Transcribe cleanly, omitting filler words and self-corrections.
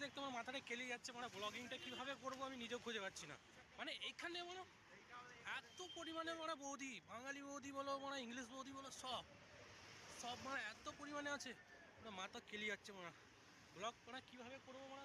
দেখতে আমার মাথাটা কেলিয়ে যাচ্ছে, মানে ব্লগিংটা কীভাবে করবো আমি নিজেও খুঁজে পাচ্ছি না। মানে এখানে মানে এত পরিমাণে মানে বৌদি, বাঙালি বৌদি বলো মানে ইংলিশ বৌদি বলো, সব সব মানে এত পরিমাণে আছে, মানে মাথা কেলিয়ে যাচ্ছে মানে। ব্লগ মানে কীভাবে করবো মানে